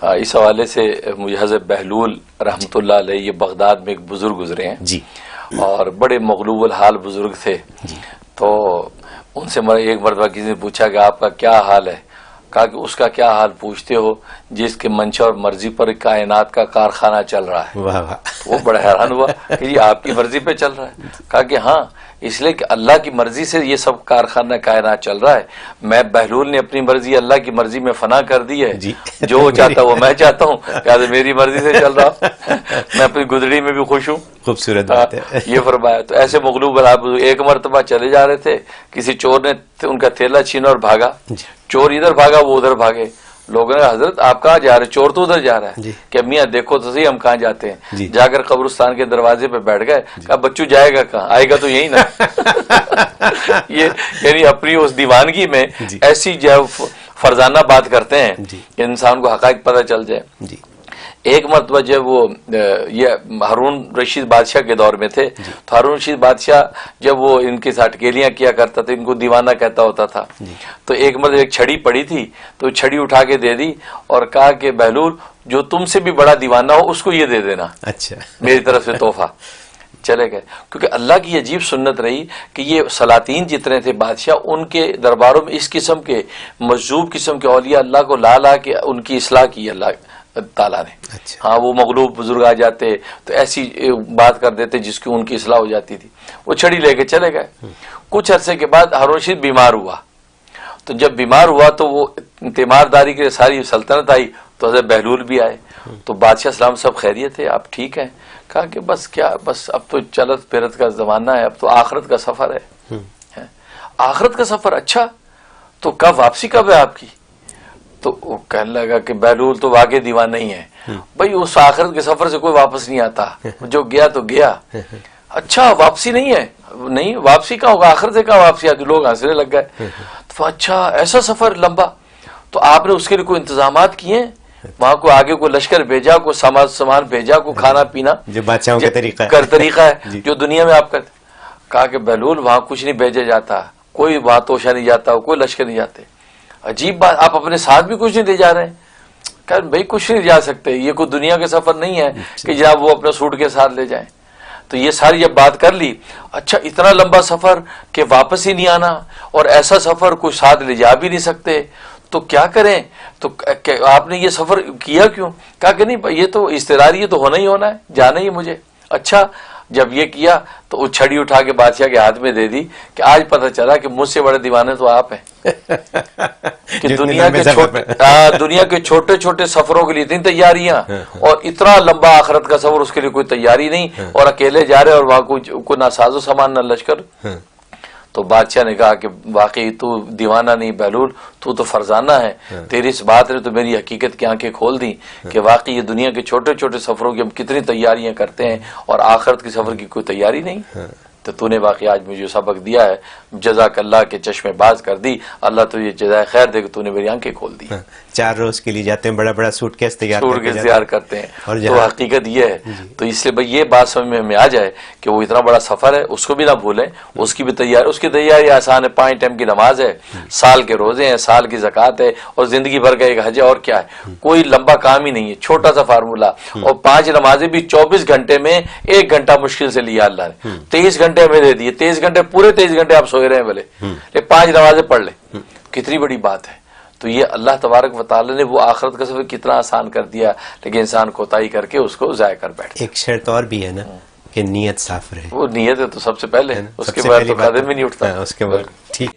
اس حوالے سے مجھے حضرت بہلول رحمتہ اللہ علیہ یہ بغداد میں ایک بزرگ گزرے ہیں جی، اور بڑے مغلوب الحال بزرگ تھے. تو ان سے ایک مرتبہ کسی نے پوچھا کہ آپ کا کیا حال ہے؟ کہا کہ اس کا کیا حال پوچھتے ہو جس کے منشا اور مرضی پر کائنات کا کارخانہ چل رہا ہے. واہ واہ. وہ بڑا حیران ہوا کہ یہ آپ کی مرضی پہ چل رہا ہے. کہا کہ ہاں، اس لیے کہ اللہ کی مرضی سے یہ سب کارخانہ کائنات چل رہا ہے. میں بہلول نے اپنی مرضی اللہ کی مرضی میں فنا کر دی ہے. جو وہ چاہتا وہ میں چاہتا ہوں، کہ میری مرضی سے چل رہا. میں اپنی گزری میں بھی خوش ہوں. خوبصورت بات ہے. یہ فرمایا. تو ایسے مغلوب ایک مرتبہ چلے جا رہے تھے، کسی چور نے ان کا تھیلا چھینا اور بھاگا. چور ادھر بھاگا، وہ ادھر بھاگے. لوگوں نے حضرت آپ کہاں جا رہے؟ چور تو ادھر جا رہا ہے. کہ میاں دیکھو تو صحیح ہم کہاں جاتے ہیں. جا کر قبرستان کے دروازے پہ بیٹھ گئے. کہا بچو جائے گا کہاں؟ آئے گا تو یہی نا. یہ یعنی اپنی اس دیوانگی میں ایسی جو فرزانہ بات کرتے ہیں کہ انسان کو حقائق پتہ چل جائے. ایک مرتبہ جب وہ یہ ہارون رشید بادشاہ کے دور میں تھے، تو ہارون رشید بادشاہ جب وہ ان کے ساتھ اٹکیلیاں کیا کرتا تھا، ان کو دیوانہ کہتا ہوتا تھا. تو ایک مرتبہ ایک چھڑی پڑی تھی، تو چھڑی اٹھا کے دے دی اور کہا کہ بہلول جو تم سے بھی بڑا دیوانہ ہو اس کو یہ دے دینا، اچھا میری طرف سے تحفہ. چلے گئے. کیونکہ اللہ کی عجیب سنت رہی کہ یہ سلاطین جتنے تھے بادشاہ، ان کے درباروں میں اس قسم کے مجذوب قسم کے اولیاء اللہ کو لا لا کے ان کی اصلاح کی اللہ تعالیٰ نے. ہاں، وہ مغلوب بزرگ آ جاتے تو ایسی بات کر دیتے جس کی ان کی اصلاح ہو جاتی تھی. وہ چھڑی لے کے چلے گئے. کچھ عرصے کے بعد ہارون رشید بیمار ہوا. تو جب بیمار ہوا تو وہ تیمارداری کے ساری سلطنت آئی، تو حضرت بہلول بھی آئے. تو بادشاہ سلام سب خیریت ہے، آپ ٹھیک ہیں؟ کہا کہ بس کیا، بس اب تو چلت پھرت کا زمانہ ہے، اب تو آخرت کا سفر ہے. آخرت کا سفر؟ اچھا، تو کب واپسی کب ہے آپ کی؟ تو وہ کہنے لگا کہ بہلول تو واقعی دیوانہ نہیں ہے بھائی، اس آخرت کے سفر سے کوئی واپس نہیں آتا، جو گیا تو گیا. اچھا، واپسی نہیں ہے؟ نہیں، واپسی کہاں ہوگا، آخرت سے کہاں واپسی آتی. لوگ ہنسنے لگ گئے. تو اچھا، ایسا سفر لمبا، تو آپ نے اس کے لیے کوئی انتظامات کیے؟ وہاں کو آگے کوئی لشکر بھیجا، کوئی سامان بھیجا، کوئی کھانا پینا جو بادشاہوں کا طریقہ ہے جو دنیا میں آپ کرتے؟ کہا کہ بہلول وہاں کچھ نہیں بھیجا جاتا، کوئی وہاں توشہ نہیں جاتا، کوئی لشکر نہیں جاتے. عجیب بات، آپ اپنے ساتھ بھی کچھ نہیں لے جا رہے ہیں؟ کہ بھائی کچھ نہیں جا سکتے، یہ کوئی دنیا کا سفر نہیں ہے کہ جناب وہ اپنے سوٹ کے ساتھ لے جائیں. تو یہ ساری جب بات کر لی، اچھا اتنا لمبا سفر کہ واپس ہی نہیں آنا، اور ایسا سفر کوئی ساتھ لے جا بھی نہیں سکتے، تو کیا کریں؟ تو آپ نے یہ سفر کیا کیوں؟ کہا کہ نہیں، یہ تو اضطراری، یہ تو ہونا ہی ہونا ہے، جانا ہی مجھے. اچھا، جب یہ کیا تو وہ چھڑی اٹھا کے بادشاہ کے ہاتھ میں دے دی کہ آج پتہ چلا کہ مجھ سے بڑے دیوانے تو آپ ہیں. کہ دنیا کے چھوٹے چھوٹے سفروں کے لیے اتنی تیاریاں، اور اتنا لمبا آخرت کا سفر اس کے لیے کوئی تیاری نہیں، اور اکیلے جا رہے اور وہاں کوئی نہ ساز و سامان نہ لشکر. تو بادشاہ نے کہا کہ واقعی تو دیوانہ نہیں بہلول، تو فرزانہ ہے. تیری اس بات نے تو میری حقیقت کی آنکھیں کھول دی کہ واقعی یہ دنیا کے چھوٹے چھوٹے سفروں کی ہم کتنی تیاریاں کرتے ہیں، اور آخرت کے سفر کی کوئی تیاری نہیں. تو نے واقعی آج مجھے سبق دیا ہے، جزاک اللہ کے چشمے باز کر دی. اللہ تو یہ جزائے خیر دے کہ تو نے میری آنکھیں کھول دی. 4 روز کے لیے جاتے ہیں، بڑا بڑا سوٹ کیس تیار کرتے ہیں. تو حقیقت یہ ہے. تو اس لیے بھائی یہ بات سمجھ میں ہمیں آ جائے کہ وہ اتنا بڑا سفر ہے، اس کو بھی نہ بھولیں. اس کی بھی تیاری، اس کی تیاری آسان ہے. 5 ٹائم کی نماز ہے، سال کے روزے ہیں، سال کی زکوٰۃ ہے، اور زندگی بھر کا ایک حج ہے. اور کیا ہے؟ کوئی لمبا کام ہی نہیں ہے، چھوٹا سا فارمولہ. اور 5 نمازیں بھی 24 گھنٹے میں 1 گھنٹہ مشکل سے لیا اللہ نے. 23 گھنٹے ہمیں دے دیے. 23 گھنٹے پورے 23 گھنٹے آپ سوئے رہے ہیں بھلے، لیکن 5 نمازیں پڑھ لیں. کتنی بڑی بات ہے. تو یہ اللہ تبارک و تعالی نے وہ آخرت کا سفر کتنا آسان کر دیا، لیکن انسان کوتاہی کر کے اس کو ضائع کر بیٹھے. ایک شرط اور بھی ہے نا کہ نیت صاف رہے. وہ نیت ہے تو سب سے پہلے، اس کے بعد تو قدم بھی نہیں اٹھتا. اس کے بعد ٹھیک.